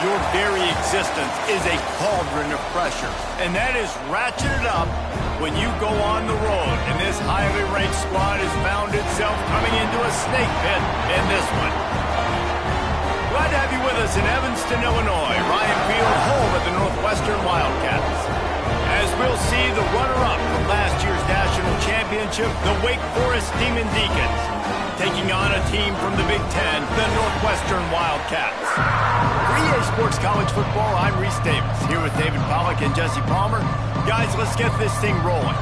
Your very existence is a cauldron of pressure, and that is ratcheted up when you go on the road. And this highly ranked squad has found itself coming into a snake pit in this one. Glad to have you with us in Evanston, Illinois. Ryan Field, home of the Northwestern Wildcats. As we'll see the runner-up from last year's national championship, the Wake Forest Demon Deacons, taking on a team from the Big Ten, the Northwestern Wildcats. For EA Sports College Football, I'm Reese Davis, here with David Pollack and Jesse Palmer. Guys, let's get this thing rolling.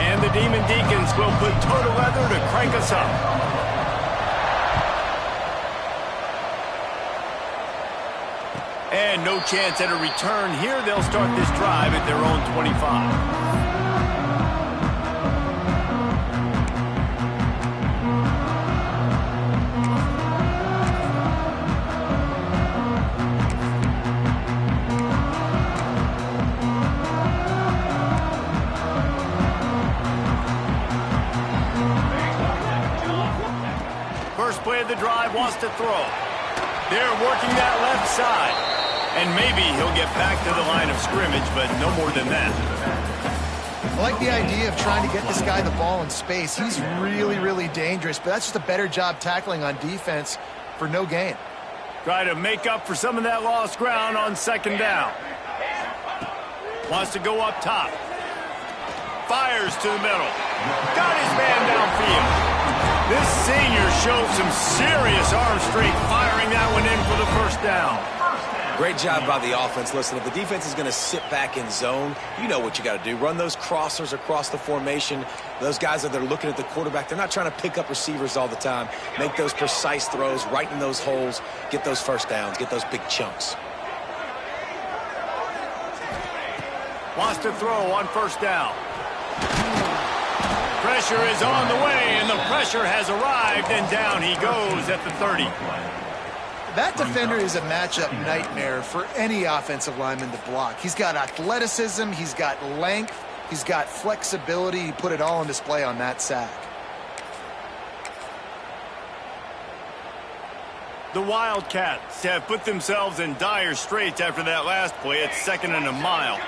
And the Demon Deacons will put toe to leather to crank us up. And no chance at a return here. They'll start this drive at their own 25. First play of the drive, wants to throw. They're working that left side. And maybe he'll get back to the line of scrimmage, but no more than that. I like the idea of trying to get this guy the ball in space. He's really, really dangerous, but that's just a better job tackling on defense for no gain. Try to make up for some of that lost ground on second down. Wants to go up top. Fires to the middle. Got his man downfield. This senior showed some serious arm strength firing that one in for the first down. Great job by the offense. Listen, if the defense is going to sit back in zone, you know what you got to do. Run those crossers across the formation. Those guys that are looking at the quarterback, they're not trying to pick up receivers all the time. Make those precise throws, right in those holes, get those first downs, get those big chunks. Wants to throw on first down. Pressure is on the way, and the pressure has arrived, and down he goes at the 30. That defender is a matchup nightmare for any offensive lineman to block. He's got athleticism, he's got length, he's got flexibility. He put it all on display on that sack. The Wildcats have put themselves in dire straits after that last play. It's 2nd and a mile.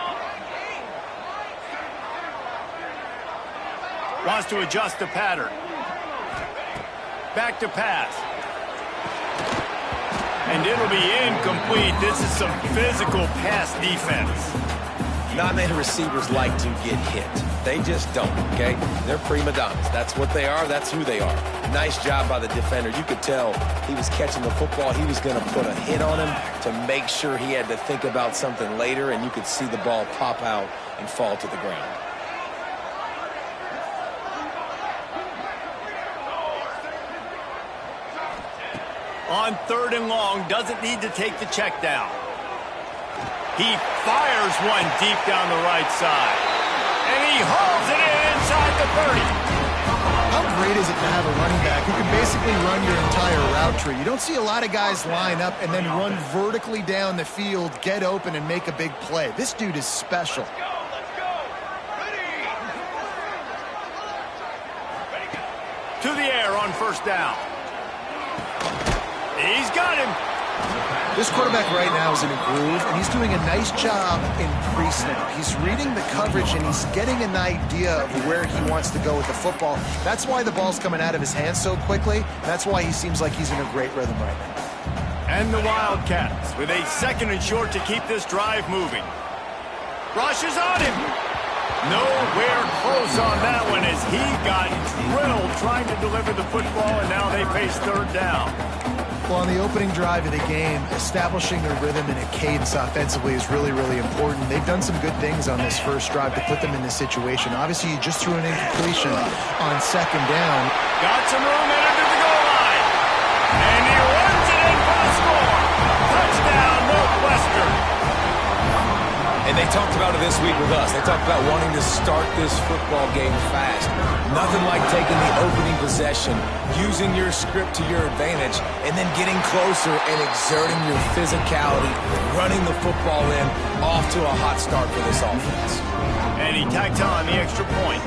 Wants to adjust the pattern. Back to pass. And it'll be incomplete. This is some physical pass defense. Not many receivers like to get hit. They just don't, okay? They're prima donnas. That's what they are. That's who they are. Nice job by the defender. You could tell he was catching the football. He was going to put a hit on him to make sure he had to think about something later, and you could see the ball pop out and fall to the ground. On 3rd and long, doesn't need to take the check down. He fires one deep down the right side. And he hauls it in inside the 30. How great is it to have a running back who can basically run your entire route tree? You don't see a lot of guys line up and then run vertically down the field, get open, and make a big play. This dude is special. To the air on first down. He's got him. This quarterback right now is in a groove, and he's doing a nice job in pre-snap. He's reading the coverage, and he's getting an idea of where he wants to go with the football. That's why the ball's coming out of his hands so quickly. That's why he seems like he's in a great rhythm right now. And the Wildcats with a 2nd and short to keep this drive moving. Rushes on him. Nowhere close on that one as he got drilled trying to deliver the football, and now they face 3rd down. Well, on the opening drive of the game, establishing a rhythm and a cadence offensively is really, really important. They've done some good things on this first drive to put them in this situation. Obviously, you just threw an incompletion on 2nd down. Got some room in under the goal line. And he runs it in for the score. Touchdown, Northwestern. And they talked about it this week with us. They talked about wanting to start this football game fast. Nothing like taking the opening possession, using your script to your advantage, and then getting closer and exerting your physicality, running the football in, off to a hot start for this offense. And he tacked on the extra point.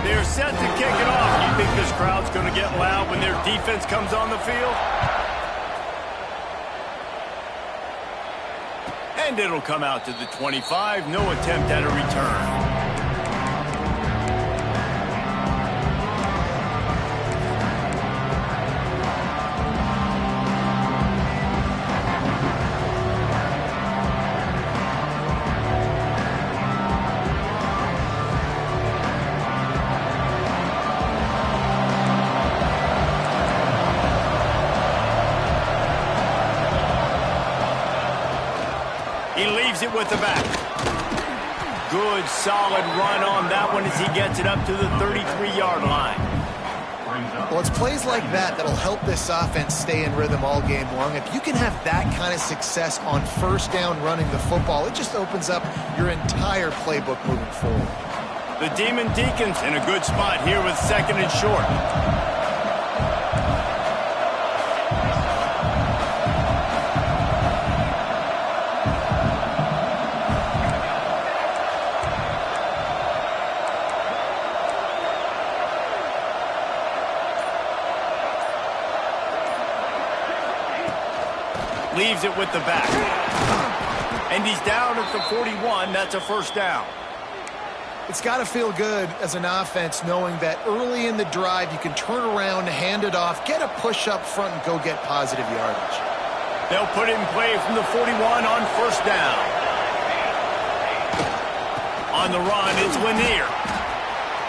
They're set to kick it off. You think this crowd's going to get loud when their defense comes on the field? And it'll come out to the 25. No attempt at a return. He leaves it with the back. Good, solid run on that one as he gets it up to the 33-yard line. Well, it's plays like that that'll help this offense stay in rhythm all game long. If you can have that kind of success on first down running the football, it just opens up your entire playbook moving forward. The Demon Deacons in a good spot here with second and short. Leaves it with the back. And he's down at the 41. That's a first down. It's got to feel good as an offense knowing that early in the drive you can turn around, hand it off, get a push up front, and go get positive yardage. They'll put it in play from the 41 on first down. On the run, it's Lanier.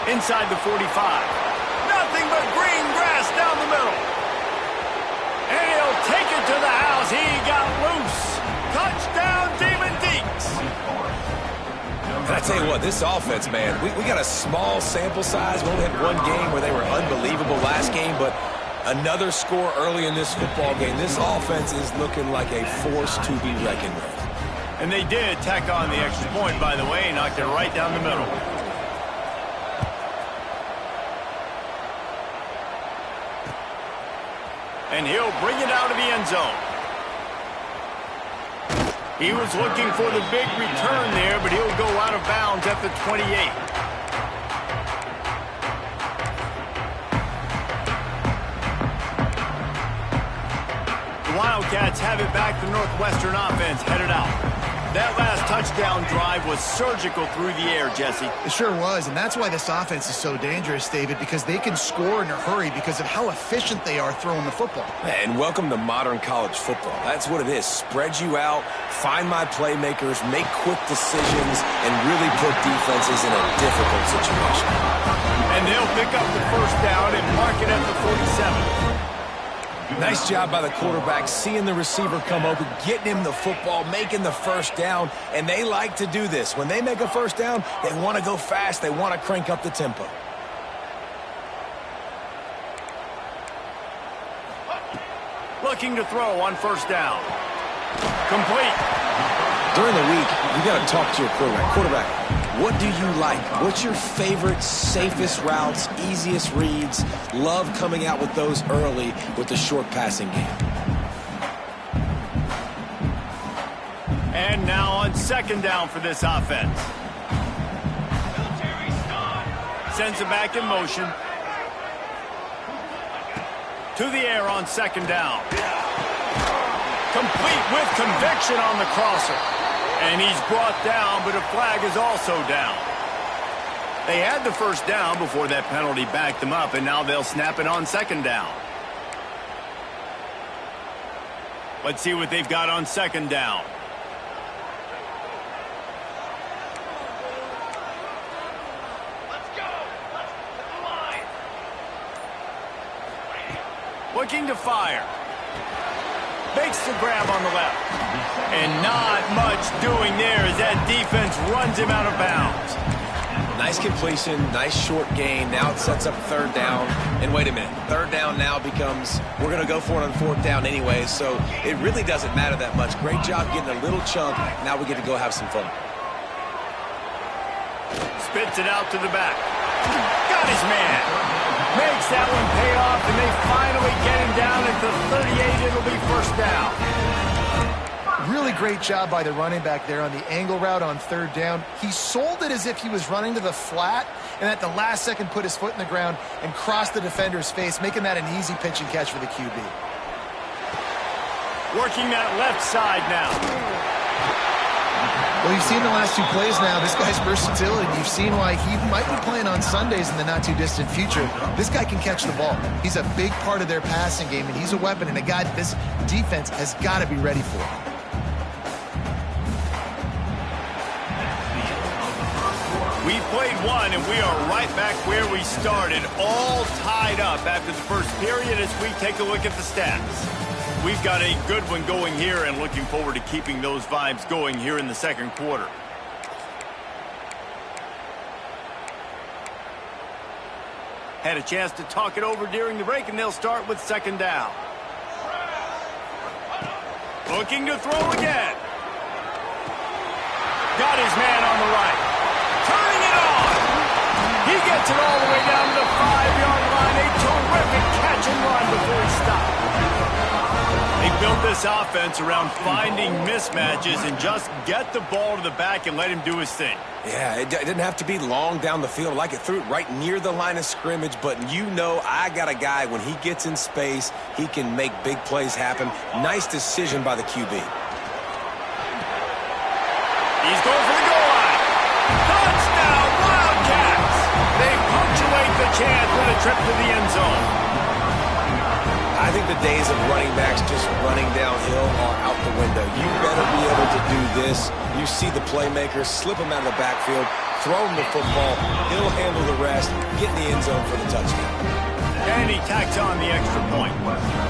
Inside the 45. Nothing but green grass down the middle. And he'll take it to the house. He got loose. Touchdown, Demon Deeks. And I tell you what, this offense, man, we got a small sample size. We only had one game where they were unbelievable last game, but another score early in this football game. This offense is looking like a force to be reckoned with. And they did tack on the extra point, by the way, knocked it right down the middle. And he'll bring it out of the end zone. He was looking for the big return there, but he'll go out of bounds at the 28. The Wildcats have it back. The Northwestern offense headed out. That last touchdown drive was surgical through the air, Jesse. It sure was, and that's why this offense is so dangerous, David, because they can score in a hurry because of how efficient they are throwing the football. And welcome to modern college football. That's what it is. Spread you out, find my playmakers, make quick decisions, and really put defenses in a difficult situation. And they'll pick up the first down and mark it at the 47. Nice job by the quarterback, seeing the receiver come open, getting him the football, making the first down, and they like to do this. When they make a first down, they want to go fast. They want to crank up the tempo. Looking to throw on first down. Complete. During the week, you got to talk to your quarterback. Quarterback, what do you like? What's your favorite, safest routes, easiest reads? Love coming out with those early with the short passing game. And now on second down for this offense. Sends it back in motion. To the air on second down. Complete with conviction on the crosser. And he's brought down, but a flag is also down. They had the first down before that penalty backed them up, and now they'll snap it on second down. Let's see what they've got on second down. Let's go. Let's to the line. Looking to fire. Makes the grab on the left. And not much doing there as that defense runs him out of bounds. Nice completion, nice short gain. Now it sets up third down. And wait a minute, third down now becomes, we're going to go for it on fourth down anyway, so it really doesn't matter that much. Great job getting a little chunk. Now we get to go have some fun. Spits it out to the back. Got his man. Makes that one pay off, and they finally get him down at the 38. It'll be first down. Really great job by the running back there on the angle route on third down. He sold it as if he was running to the flat, and at the last second put his foot in the ground and crossed the defender's face, making that an easy pitch and catch for the QB. Working that left side now. Well, you've seen the last two plays now. This guy's versatility. You've seen why he might be playing on Sundays in the not-too-distant future. This guy can catch the ball. He's a big part of their passing game, and he's a weapon and a guy that this defense has got to be ready for. We played one, and we are right back where we started, all tied up after the first period as we take a look at the stats. We've got a good one going here and looking forward to keeping those vibes going here in the second quarter. Had a chance to talk it over during the break, and they'll start with second down. Looking to throw again. Got his man on the right. Turning it on. He gets it all the way down to the 5-yard line. A terrific catch and run before he stopped. They built this offense around finding mismatches and just get the ball to the back and let him do his thing. Yeah, it didn't have to be long down the field. Like it threw it right near the line of scrimmage, but you know I got a guy, when he gets in space, he can make big plays happen. Nice decision by the QB. He's going for the goal line. Touchdown, Wildcats! They punctuate the chance with a trip to the end zone. I think the days of running backs just running downhill are out the window. You better be able to do this. You see the playmakers, slip him out of the backfield, throw him the football, he'll handle the rest, get in the end zone for the touchdown. And he tacks on the extra point.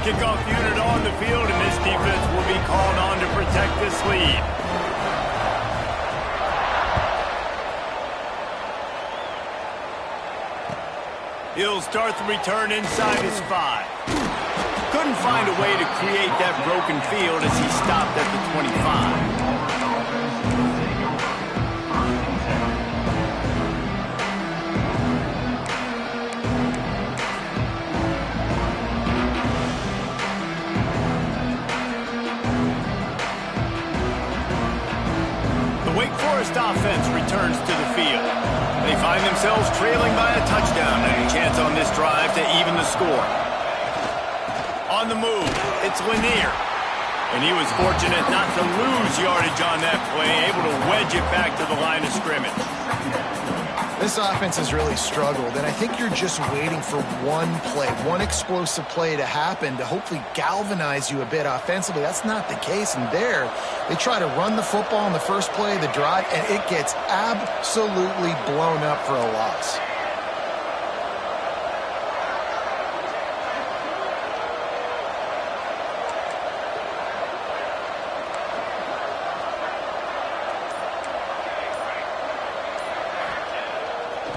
Kickoff unit on the field, and this defense will be called on to protect this lead. He'll start the return inside his 5. Couldn't find a way to create that broken field as he stopped at the 25. The Wake Forest offense returns to the field. They find themselves trailing by a touchdown and a chance on this drive to even the score. On the move, it's Lanier. And he was fortunate not to lose yardage on that play, able to wedge it back to the line of scrimmage. This offense has really struggled, and I think you're just waiting for one play, one explosive play to happen to hopefully galvanize you a bit offensively. That's not the case, and there, they try to run the football in the first play of the drive, and it gets absolutely blown up for a loss.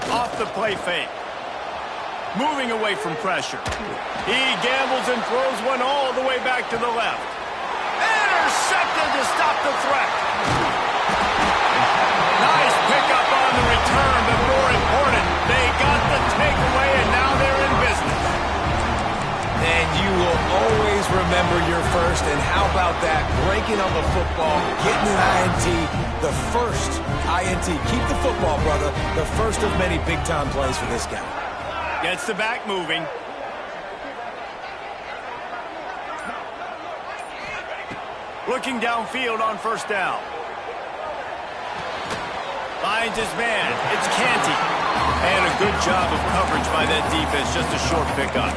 Off the play fake. Moving away from pressure. He gambles and throws one all the way back to the left. Intercepted to stop the threat. Nice pickup on the return, but more important, they got the takeaway, and now they're in business. And you will always remember your first, and how about that? Breaking on the football, getting an INT, the first INT. Keep the football, brother. The first of many big-time plays for this guy. Gets the back moving. Looking downfield on first down. Finds his man. It's Canty. And a good job of coverage by that defense. Just a short pickup.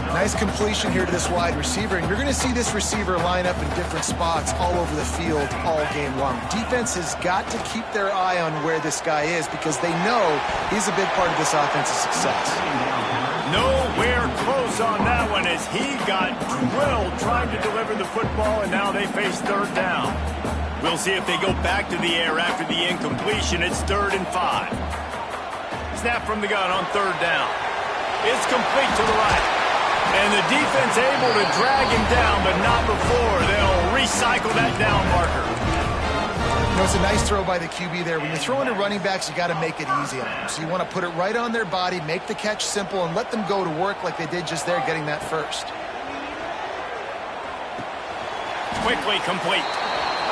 Nice completion here to this wide receiver, and you're going to see this receiver line up in different spots all over the field all game long. Defense has got to keep their eye on where this guy is because they know he's a big part of this offense's success. Nowhere close on that one as he got drilled trying to deliver the football, and now they face third down. We'll see if they go back to the air after the incompletion. It's 3rd and 5. Snap from the gun on third down. It's complete to the right. And the defense able to drag him down, but not before. They'll recycle that down marker. You know, it's a nice throw by the QB there. When you're throwing to running backs, you got to make it easy on them. So you want to put it right on their body, make the catch simple, and let them go to work like they did just there, getting that first. quickly complete.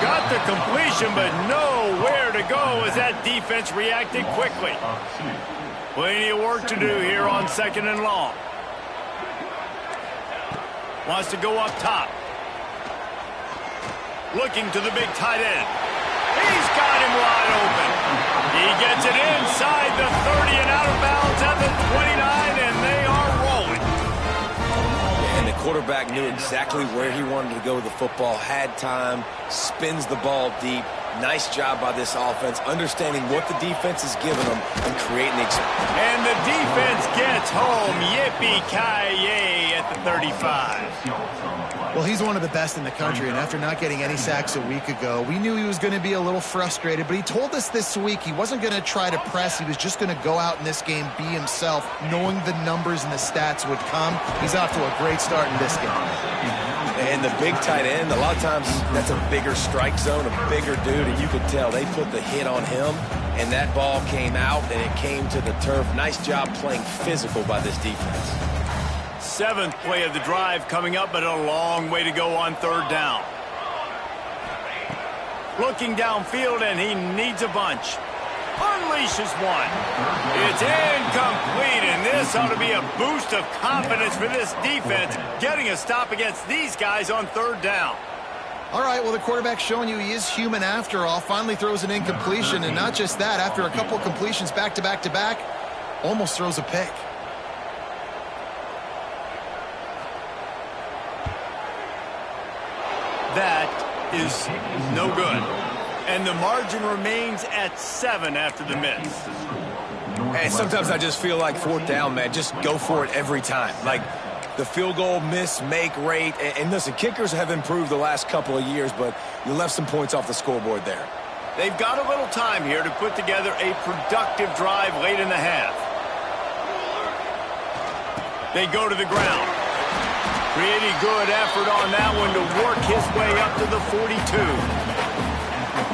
Got the completion, but nowhere to go as that defense reacted quickly. Plenty of work to do here on 2nd and long. Wants to go up top. Looking to the big tight end. He's got him wide open. He gets it inside the 30 and out of bounds at the 29, and they are rolling. And the quarterback knew exactly where he wanted to go with the football, had time, spins the ball deep. Nice job by this offense, understanding what the defense is giving them and creating the experience. And the defense gets home. Yippee-ki-yay at the 35. Well, he's one of the best in the country, and after not getting any sacks a week ago, we knew he was going to be a little frustrated, but he told us this week he wasn't going to try to press. He was just going to go out in this game, be himself, knowing the numbers and the stats would come. He's off to a great start in this game. And the big tight end, a lot of times that's a bigger strike zone, a bigger dude, and you could tell they put the hit on him, and that ball came out, and it came to the turf. Nice job playing physical by this defense. 7th play of the drive coming up, but a long way to go on 3rd down. Looking downfield, and he needs a bunch. Unleashes one. It's incomplete, and this ought to be a boost of confidence for this defense, getting a stop against these guys on 3rd down. All right, well, the quarterback's showing you he is human after all. Finally throws an incompletion, and not just that, after a couple completions back-to-back-to-back, almost throws a pick. That is no good. And the margin remains at 7 after the miss. And sometimes I just feel like 4th down, man, just go for it every time. Like the field goal miss-make rate. And listen, kickers have improved the last couple of years, but you left some points off the scoreboard there. They've got a little time here to put together a productive drive late in the half. They go to the ground. Pretty good effort on that one to work his way up to the 42.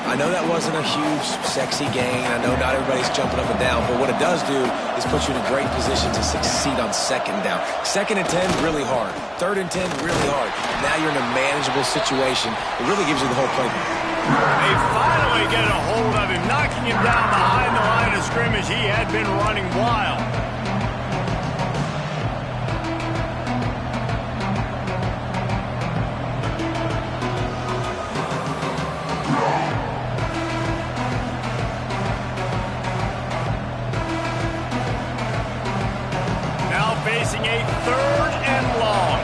I know that wasn't a huge, sexy gain. I know not everybody's jumping up and down, but what it does do is put you in a great position to succeed on 2nd down. 2nd and 10, really hard. 3rd and 10, really hard. Now you're in a manageable situation. It really gives you the whole playbook. They finally get a hold of him, knocking him down behind the line of scrimmage. He had been running wild. Facing a 3rd and long.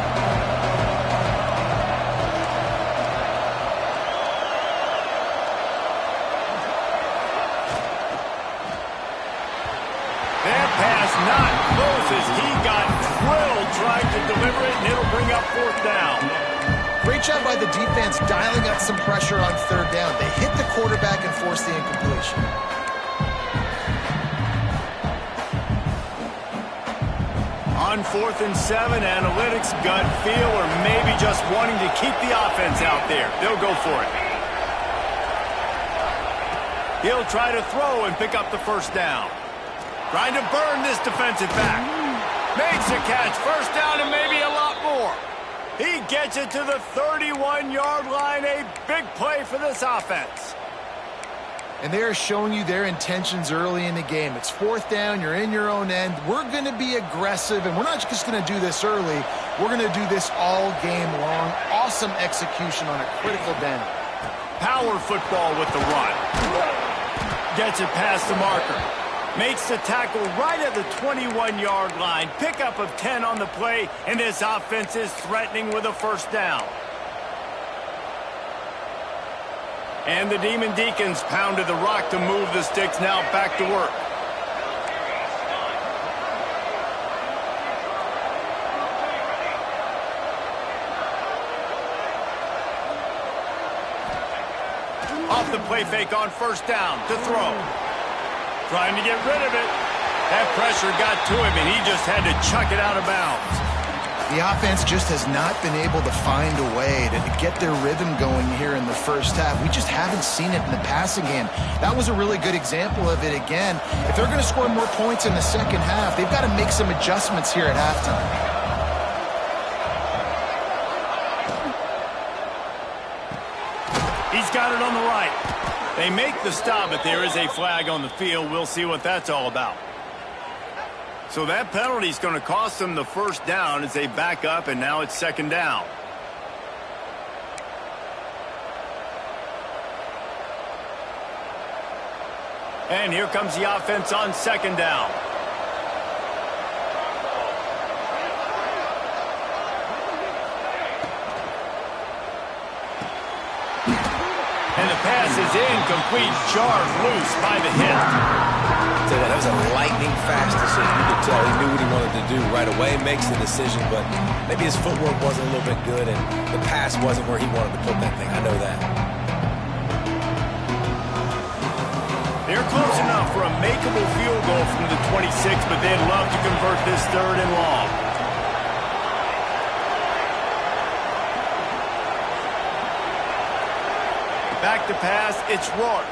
That pass not close as he got drilled trying to deliver it, and it'll bring up 4th down. Great job by the defense dialing up some pressure on 3rd down. They hit the quarterback and forced the incompletion. On 4th and 7, analytics, gut feel, or maybe just wanting to keep the offense out there. They'll go for it. He'll try to throw and pick up the 1st down. Trying to burn this defensive back. Makes a catch. 1st down and maybe a lot more. He gets it to the 31-yard line. A big play for this offense. And they are showing you their intentions early in the game. It's 4th down. You're in your own end. We're going to be aggressive, and we're not just going to do this early. We're going to do this all game long. Awesome execution on a critical down. Power football with the run. Gets it past the marker. Makes the tackle right at the 21-yard line. Pickup of 10 on the play, and this offense is threatening with a 1st down. And the Demon Deacons pounded the rock to move the sticks. Now back to work. Off the play fake on 1st down to throw. Trying to get rid of it. That pressure got to him, and he just had to chuck it out of bounds. The offense just has not been able to find a way to get their rhythm going here in the 1st half. We just haven't seen it in the passing game. That was a really good example of it again. If they're going to score more points in the 2nd half, they've got to make some adjustments here at halftime. He's got it on the right. They make the stop, but there is a flag on the field. We'll see what that's all about. So that penalty is going to cost them the first down as they back up, and now it's second down. And here comes the offense on second down. And the pass is incomplete, charged loose by the hit. So that was a lightning fast decision. You could tell he knew what he wanted to do right away, makes the decision, but maybe his footwork wasn't a little bit good and the pass wasn't where he wanted to put that thing. I know that. They're close enough for a makeable field goal from the 26, but they'd love to convert this third and long. Back to pass, it's Rourke.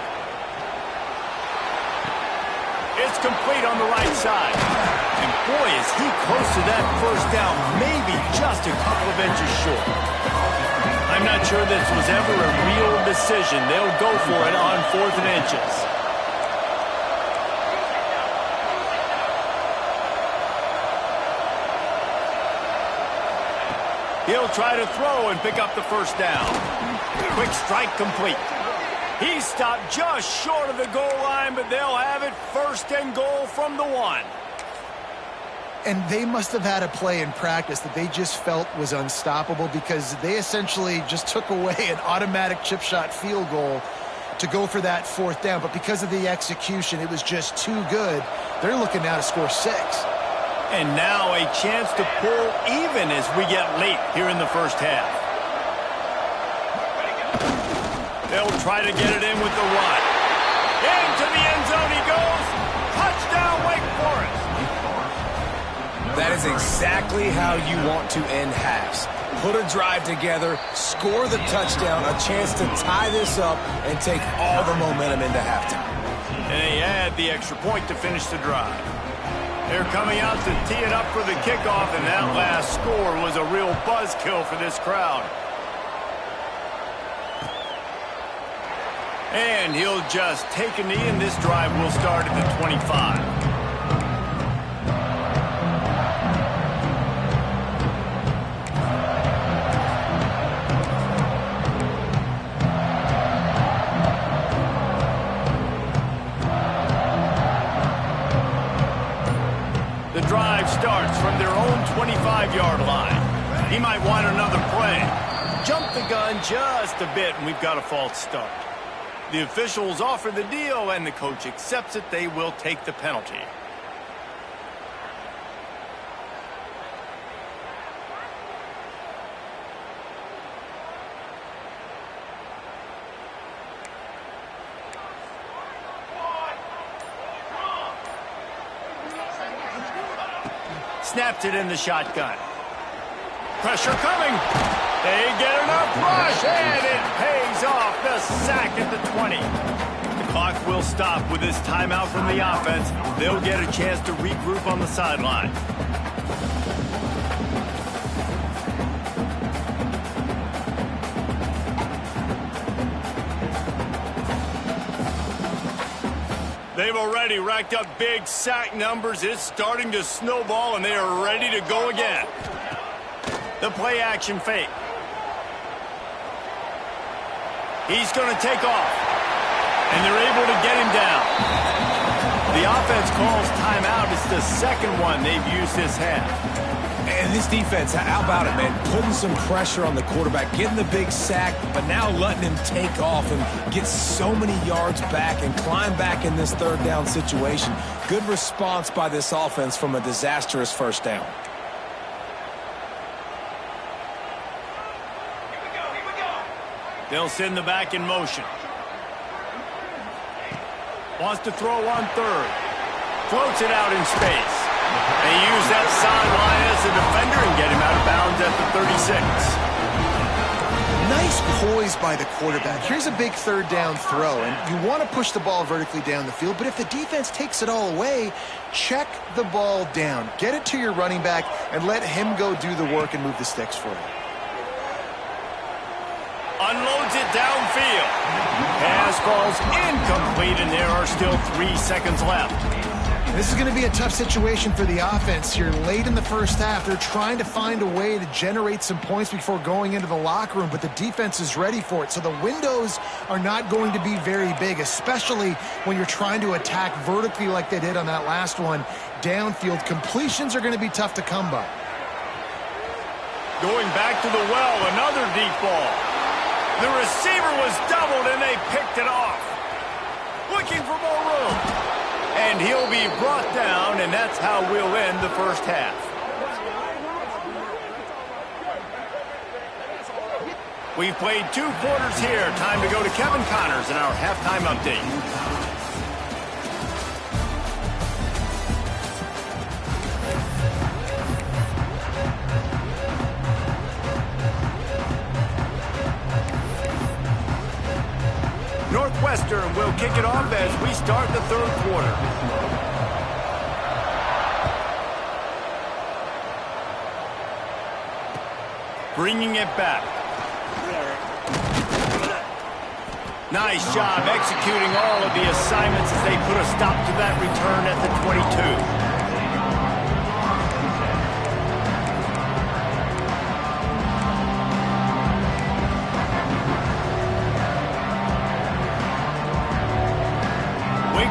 It's complete on the right side. And boy, is he close to that first down, maybe just a couple of inches short. I'm not sure this was ever a real decision. They'll go for it on 4th and inches. He'll try to throw and pick up the first down. Quick strike complete. He stopped just short of the goal line, but they'll have it first and goal from the 1. And they must have had a play in practice that they just felt was unstoppable because they essentially just took away an automatic chip shot field goal to go for that 4th down. But because of the execution, it was just too good. They're looking now to score 6. And now a chance to pull even as we get late here in the first half. They'll try to get it in with the run. Into the end zone he goes. Touchdown, Wake Forest. That is exactly how you want to end halves. Put a drive together, score the touchdown, a chance to tie this up, and take all the momentum into halftime. And they add the extra point to finish the drive. They're coming out to tee it up for the kickoff, and that last score was a real buzzkill for this crowd. And he'll just take a knee, and this drive will start at the 25. The drive starts from their own 25-yard line. He might want another play. Jump the gun just a bit, and we've got a false start. The officials offer the deal, and the coach accepts it. They will take the penalty. Snapped it in the shotgun. Pressure coming. They get enough rush, and it pays off. The sack at the 20. The clock will stop with this timeout from the offense. They'll get a chance to regroup on the sideline. They've already racked up big sack numbers. It's starting to snowball, and they are ready to go again. The play action fake. He's going to take off, and they're able to get him down. The offense calls timeout. It's the second one they've used this half. And this defense, how about it, man? Putting some pressure on the quarterback, getting the big sack, but now letting him take off and get so many yards back and climb back in this third down situation. Good response by this offense from a disastrous first down. They'll send the back in motion. Wants to throw on third. Floats it out in space. They use that sideline as a defender and get him out of bounds at the 36. Nice poise by the quarterback. Here's a big third down throw, and you want to push the ball vertically down the field, but if the defense takes it all away, check the ball down. Get it to your running back and let him go do the work and move the sticks for you. Unloads it downfield. Pass falls incomplete, and there are still 3 seconds left. This is going to be a tough situation for the offense. You're late in the first half. They're trying to find a way to generate some points before going into the locker room, but the defense is ready for it. So the windows are not going to be very big, especially when you're trying to attack vertically like they did on that last one. Downfield completions are going to be tough to come by. Going back to the well, another deep ball. The receiver was doubled, and they picked it off. Looking for more room. And he'll be brought down, and that's how we'll end the first half. We've played 2 quarters here. Time to go to Kevin Connors in our halftime update. Northwestern will kick it off as we start the 3rd quarter. Bringing it back. Nice job executing all of the assignments as they put a stop to that return at the 22.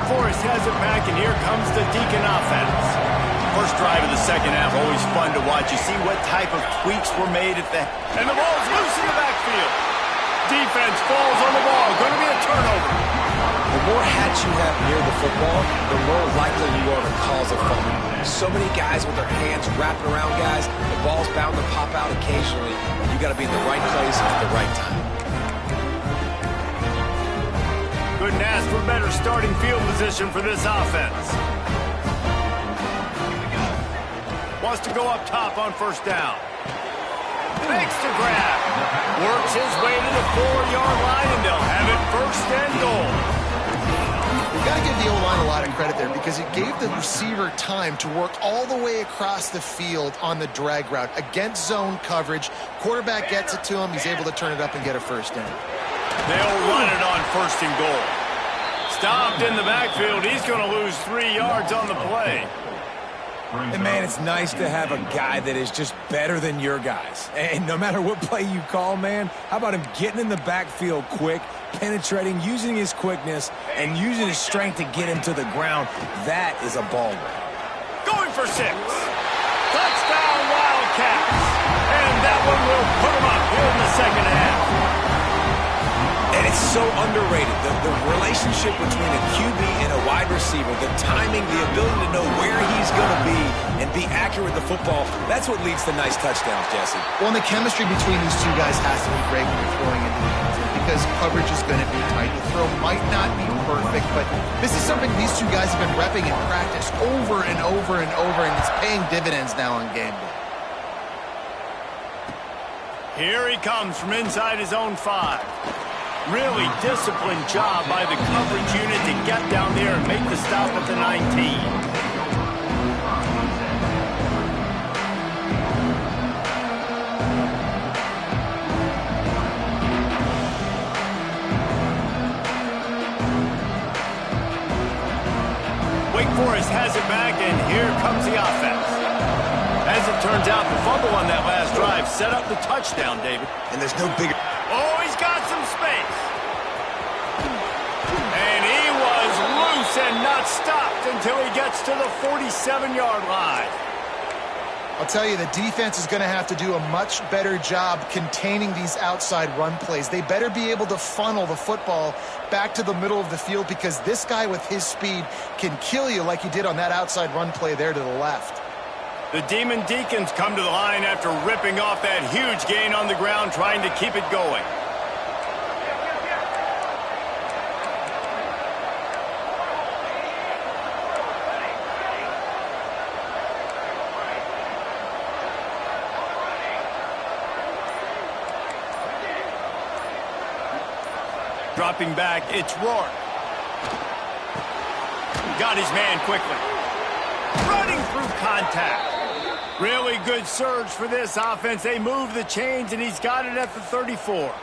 Forrest has it back, and here comes the Deacon offense. First drive of the second half, always fun to watch. You see what type of tweaks were made at the... And the ball's loose in the backfield. Defense falls on the ball. Going to be a turnover. The more hats you have near the football, the more likely you are to cause a fumble. So many guys with their hands wrapping around guys, the ball's bound to pop out occasionally, and you got to be in the right place at the right time. Couldn't ask for better starting field position for this offense. Wants to go up top on first down. Makes the grab. Works his way to the 4-yard line, and they'll have it 1st and goal. We've got to give the O-line a lot of credit there because it gave the receiver time to work all the way across the field on the drag route against zone coverage. Quarterback gets it to him. He's able to turn it up and get a 1st down. They'll run it on 1st and goal. Stopped in the backfield. He's going to lose 3 yards on the play. And, man, it's nice to have a guy that is just better than your guys. And no matter what play you call, man, how about him getting in the backfield quick, penetrating, using his quickness, and using his strength to get him to the ground? That is a ball game. Going for 6. Touchdown, Wildcats. And that one will put him up here in the second half. And it's so underrated, the relationship between a QB and a wide receiver, the timing, the ability to know where he's going to be and be accurate with the football, that's what leads to nice touchdowns, Jesse. Well, and the chemistry between these 2 guys has to be great when you're throwing into the end zone because coverage is going to be tight. The throw might not be perfect, but this is something these 2 guys have been repping in practice over and over and over, and it's paying dividends now on game day. Here he comes from inside his own 5. Really disciplined job by the coverage unit to get down there and make the stop at the 19. Wake Forest has it back, and here comes the offense. As it turns out, the fumble on that last drive set up the touchdown, David. And there's no bigger... Oh, he's got some space. And he was loose and not stopped until he gets to the 47-yard line. I'll tell you, the defense is going to have to do a much better job containing these outside run plays. They better be able to funnel the football back to the middle of the field because this guy with his speed can kill you like he did on that outside run play there to the left. The Demon Deacons come to the line after ripping off that huge gain on the ground, trying to keep it going. Dropping back, it's Rourke. Got his man quickly. Running through contact. Really good surge for this offense. They move the chains, and he's got it at the 34.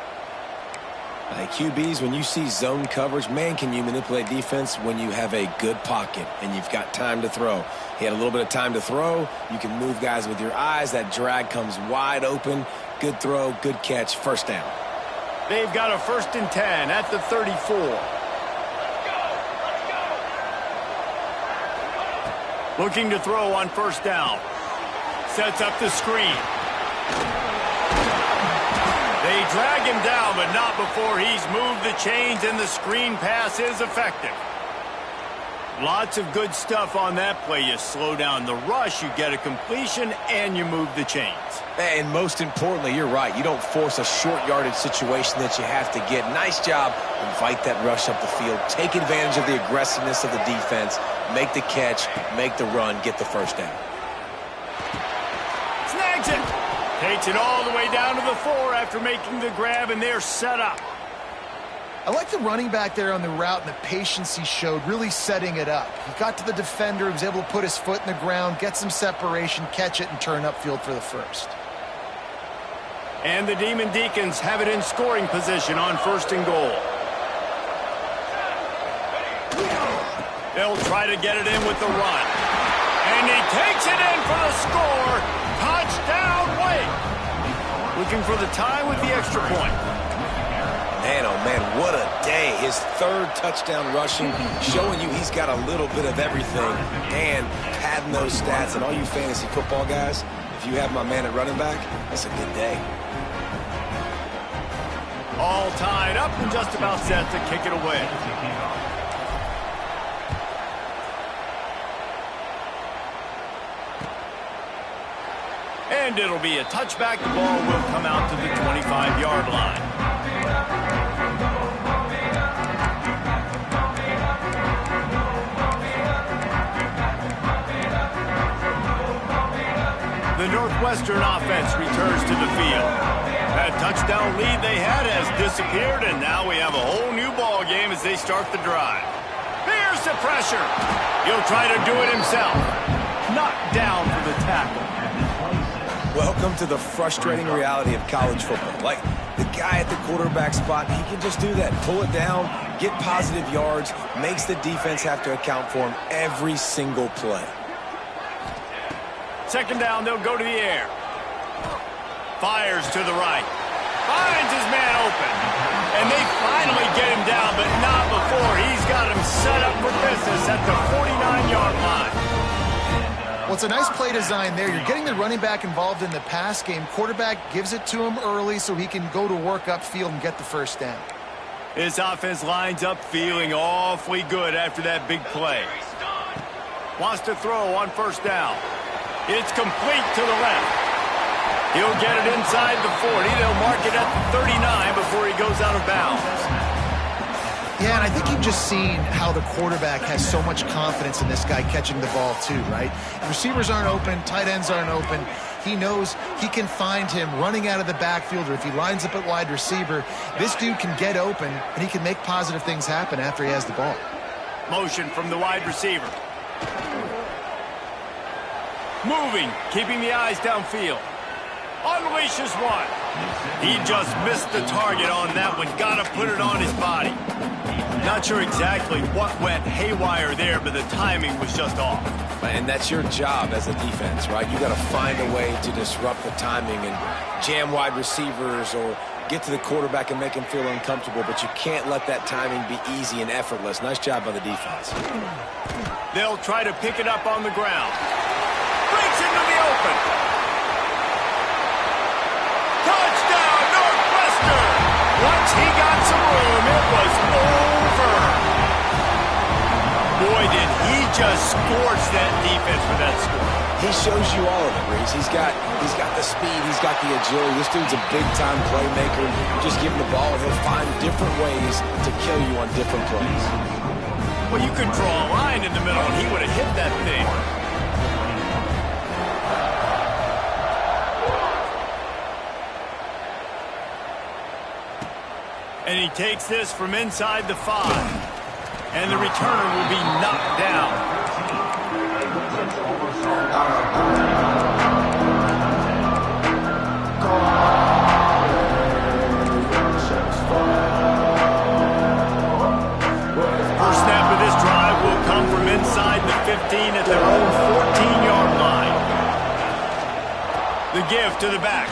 Hey, QBs, when you see zone coverage, man, can you manipulate defense when you have a good pocket and you've got time to throw. He had a little bit of time to throw. You can move guys with your eyes. That drag comes wide open. Good throw, good catch, first down. They've got a 1st and 10 at the 34. Looking to throw on 1st down. Sets up the screen. They drag him down, but not before he's moved the chains, and the screen pass is effective. Lots of good stuff on that play. You slow down the rush, you get a completion, and you move the chains. And most importantly, you're right. You don't force a short yardage situation that you have to get. Nice job. Invite that rush up the field. Take advantage of the aggressiveness of the defense. Make the catch, make the run, get the first down. Snags it. Takes it all the way down to the 4 after making the grab, and they're set up. I like the running back there on the route and the patience he showed, really setting it up. He got to the defender, he was able to put his foot in the ground, get some separation, catch it, and turn upfield for the first. And the Demon Deacons have it in scoring position on 1st and goal. They'll try to get it in with the run. And he takes it in for the score. Touchdown, Wake. Looking for the tie with the extra point. Man, oh man, what a day. His 3rd touchdown rushing, showing you he's got a little bit of everything and padding those stats. And all you fantasy football guys, if you have my man at running back, that's a good day. All tied up and just about set to kick it away. And it'll be a touchback. The ball will come out to the 25-yard line. The Northwestern offense returns to the field. That touchdown lead they had has disappeared, and now we have a whole new ball game as they start the drive. Here's the pressure. He'll try to do it himself. Knocked down for the tackle. Welcome to the frustrating reality of college football. Like, the guy at the quarterback spot, he can just do that. Pull it down, get positive yards, makes the defense have to account for him every single play. 2nd down, they'll go to the air. Fires to the right. Finds his man open. And they finally get him down, but not before he's got him set up for business at the 49-yard line. Well, it's a nice play design there. You're getting the running back involved in the pass game. Quarterback gives it to him early so he can go to work upfield and get the 1st down. His offense lines up feeling awfully good after that big play. Wants to throw on 1st down. It's complete to the left. He'll get it inside the 40. They'll mark it at the 39 before he goes out of bounds. Yeah, and I think you've just seen how the quarterback has so much confidence in this guy catching the ball too, right? Receivers aren't open, tight ends aren't open. He knows he can find him running out of the backfield, or if he lines up at wide receiver, this dude can get open, and he can make positive things happen after he has the ball. Motion from the wide receiver. Moving, keeping the eyes downfield. Unleashes one. He just missed the target on that one. Got to put it on his body. Not sure exactly what went haywire there, but the timing was just off. And that's your job as a defense, right? You got to find a way to disrupt the timing and jam wide receivers or get to the quarterback and make him feel uncomfortable, but you can't let that timing be easy and effortless. Nice job by the defense. They'll try to pick it up on the ground. Breaks into the open. Touchdown, Northwestern! Once he got some room, it was over. Boy, did he just scorch that defense for that score. He shows you all of it, Reese. He's got the speed, he's got the agility. This dude's a big-time playmaker. Just give him the ball, and he'll find different ways to kill you on different plays. Well, you could draw a line in the middle, and he would have hit that thing. And he takes this from inside the 5. And the returner will be knocked down. left to the back.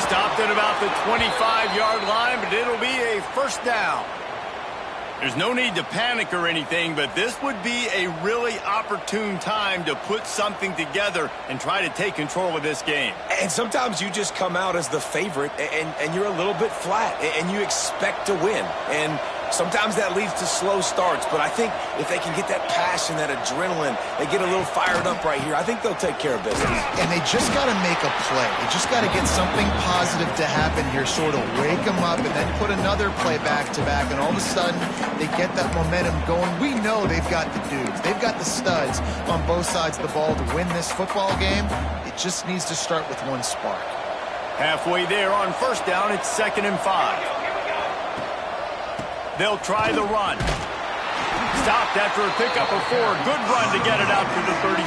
Stopped at about the 25-yard line, but it'll be a first down. There's no need to panic or anything, but this would be a really opportune time to put something together and try to take control of this game. And sometimes you just come out as the favorite, and you're a little bit flat, and you expect to win. And sometimes that leads to slow starts, but I think if they can get that passion, that adrenaline, they get a little fired up right here, I think they'll take care of business. And they just got to make a play. They just got to get something positive to happen here, sort of wake them up, and then put another play back-to-back, and all of a sudden they get that momentum going. We know they've got the dudes. They've got the studs on both sides of the ball to win this football game. It just needs to start with one spark. Halfway there on first down, it's 2nd and 5. They'll try the run. Stopped after a pickup of 4. Good run to get it out to the 34.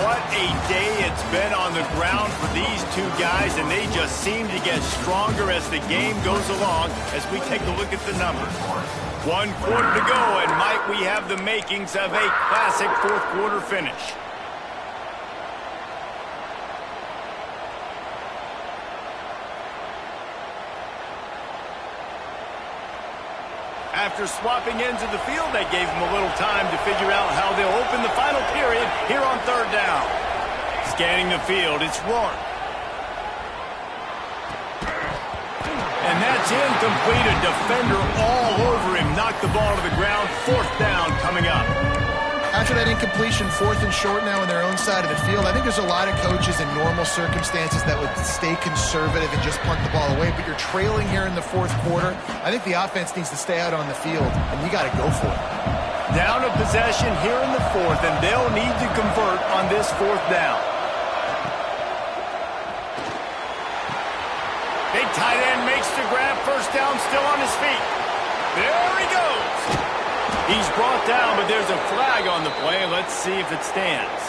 What a day it's been on the ground for these two guys, and they just seem to get stronger as the game goes along as we take a look at the numbers. 1 quarter to go, and might we have the makings of a classic fourth-quarter finish. After swapping ends of the field, that gave them a little time to figure out how they'll open the final period here on 3rd down. Scanning the field, it's Rourke. And that's incomplete. A defender all over him. Knocked the ball to the ground. 4th down coming up. After that incompletion, 4th and short now on their own side of the field, I think there's a lot of coaches in normal circumstances that would stay conservative and just punt the ball away. But you're trailing here in the 4th quarter. I think the offense needs to stay out on the field, and you got to go for it. Down a possession here in the 4th, and they'll need to convert on this 4th down. Big tight end makes the grab. First down, still on his feet. There he goes. He's brought down, but there's a flag on the play. Let's see if it stands.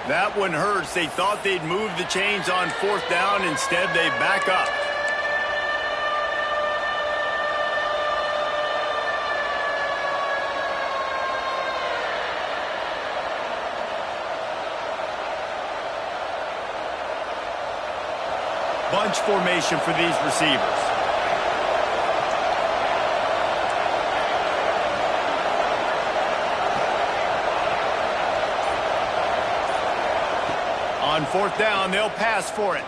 That one hurts. They thought they'd move the chains on 4th down. Instead, they back up. Bunch formation for these receivers. On 4th down, they'll pass for it.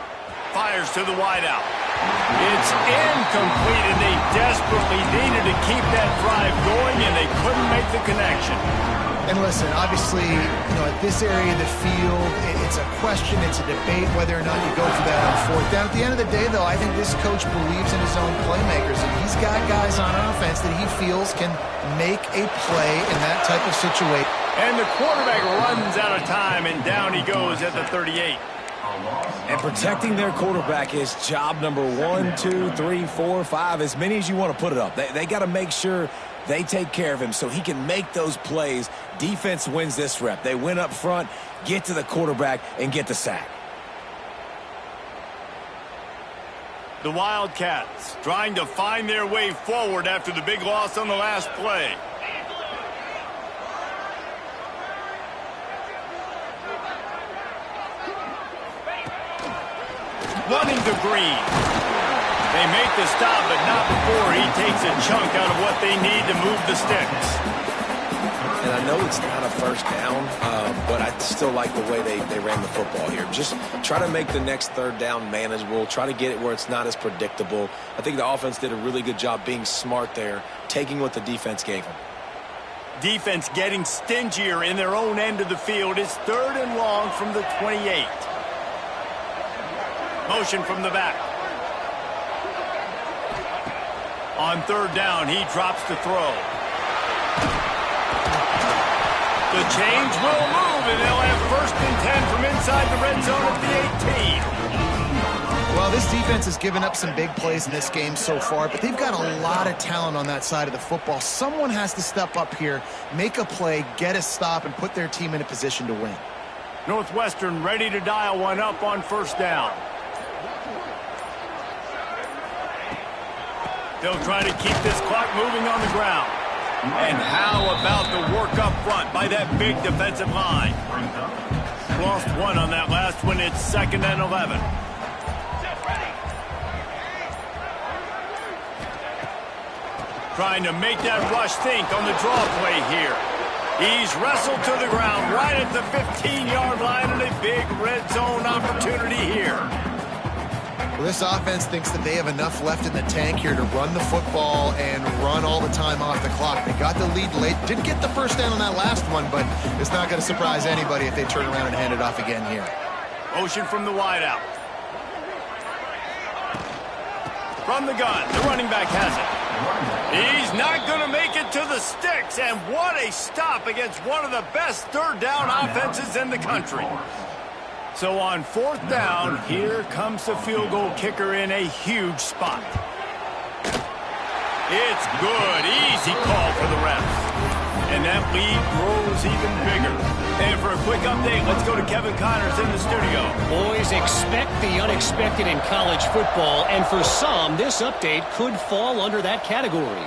Fires to the wideout. It's incomplete, and they desperately needed to keep that drive going, and they couldn't make the connection. And listen, obviously, at this area of the field, it's a question, it's a debate whether or not you go for that on 4th down. At the end of the day, though, I think this coach believes in his own playmakers, and he's got guys on offense that he feels can make a play in that type of situation. And the quarterback runs out of time, and down he goes at the 38. And protecting their quarterback is job number 1, 2, 3, 4, 5, as many as you want to put it up. They got to make sure they take care of him so he can make those plays. Defense wins this rep. They win up front, get to the quarterback, and get the sack. The Wildcats trying to find their way forward after the big loss on the last play. Running to Green. They make the stop, but not before he takes a chunk out of what they need to move the sticks. And I know it's not a first down, but I still like the way they ran the football here. Just try to make the next 3rd down manageable. Try to get it where it's not as predictable. I think the offense did a really good job being smart there, taking what the defense gave them. Defense getting stingier in their own end of the field. It's 3rd and long from the 28. Motion from the back. On 3rd down, he drops to throw. The change will move, and they'll have 1st and 10 from inside the red zone at the 18. Well, this defense has given up some big plays in this game so far, but they've got a lot of talent on that side of the football. Someone has to step up here, make a play, get a stop, and put their team in a position to win. Northwestern ready to dial one up on first down. They'll try to keep this clock moving on the ground. And how about the work up front by that big defensive line? Lost one on that last one. It's 2nd and 11. Trying to make that rush think on the draw play here. He's wrestled to the ground right at the 15-yard line, and a big red zone opportunity here. Well, this offense thinks that they have enough left in the tank here to run the football and run all the time off the clock. They got the lead late. Didn't get the first down on that last one, but it's not going to surprise anybody if they turn around and hand it off again here. Motion from the wideout. From the gun, the running back has it. He's not going to make it to the sticks, and what a stop against one of the best third down offenses in the country. So on fourth down, here comes the field goal kicker in a huge spot. It's good. Easy call for the refs. And that lead grows even bigger. And for a quick update, let's go to Kevin Connors in the studio. Boys, expect the unexpected in college football, and for some, this update could fall under that category.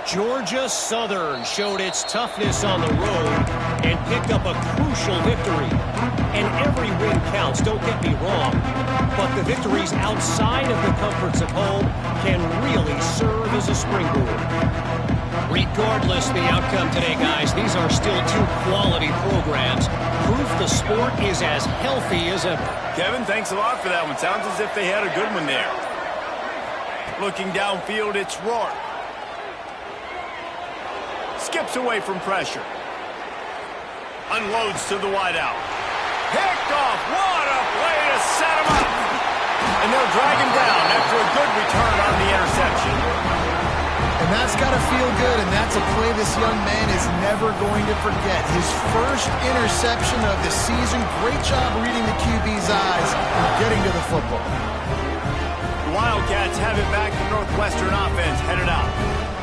Georgia Southern showed its toughness on the road and picked up a crucial victory. And every win counts, don't get me wrong, but the victories outside of the comforts of home can really serve as a springboard. Regardless the outcome today, guys, these are still two quality programs. Proof the sport is as healthy as ever. Kevin, thanks a lot for that one. Sounds as if they had a good one there. Looking downfield, it's Rourke. Skips away from pressure. Unloads to the wideout. Picked off. What a play to set him up. And they'll drag him down after a good return on the interception. And that's got to feel good, and that's a play this young man is never going to forget. His first interception of the season. Great job reading the QB's eyes and getting to the football. The Wildcats have it back. The Northwestern offense headed out.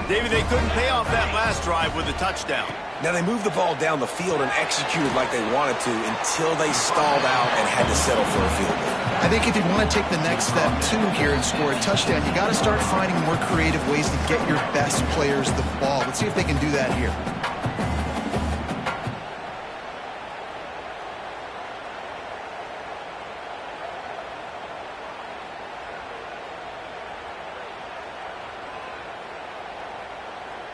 David, they couldn't pay off that last drive with a touchdown. Now, they moved the ball down the field and executed like they wanted to until they stalled out and had to settle for a field goal. I think if you want to take the next step, too, here and score a touchdown, you got to start finding more creative ways to get your best players the ball. Let's see if they can do that here.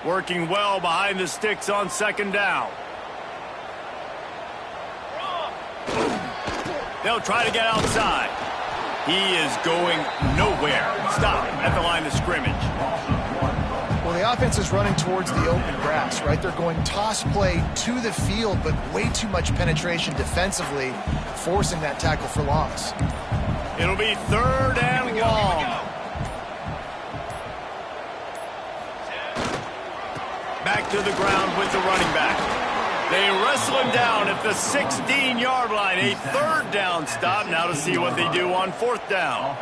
Working well behind the sticks on second down. They'll try to get outside. He is going nowhere. Stop at the line of scrimmage. Well, the offense is running towards the open grass, right? They're going toss play to the field, but way too much penetration defensively, forcing that tackle for loss. It'll be 3rd and long. Back to the ground with the running back. They wrestle him down at the 16-yard line. A 3rd down stop. Now to see what they do on 4th down.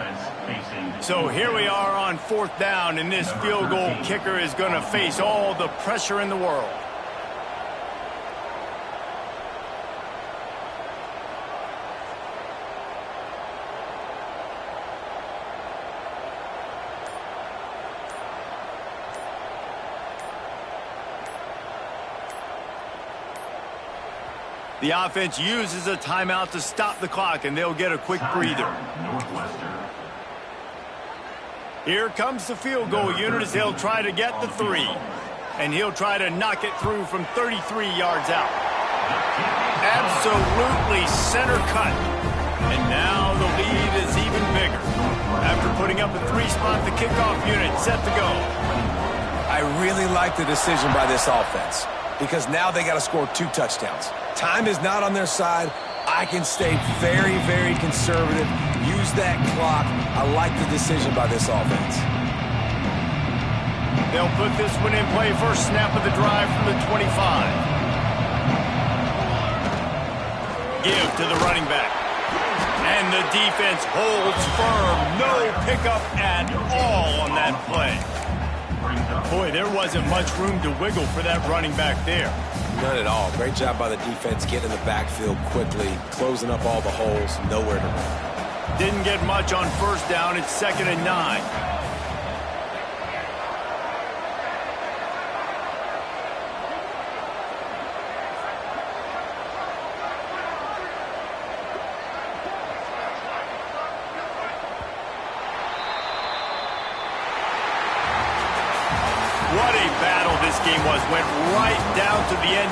So here we are on 4th down, and this field goal kicker is going to face all the pressure in the world. The offense uses a timeout to stop the clock, and they'll get a quick breather. Here comes the field goal unit as they'll try to get the 3. And he'll try to knock it through from 33 yards out. Absolutely center cut. And now the lead is even bigger. After putting up a 3-spot, the kickoff unit set to go. I really like the decision by this offense because now they got to score 2 touchdowns. Time is not on their side. I can stay very, very conservative. Use that clock. I like the decision by this offense. They'll put this one in play. First snap of the drive from the 25. Give to the running back. And the defense holds firm. No pickup at all on that play. Boy, there wasn't much room to wiggle for that running back there. None at all. Great job by the defense getting in the backfield quickly, closing up all the holes, nowhere to run. Didn't get much on first down. It's 2nd and 9. What a battle this game was. Went right down to the end.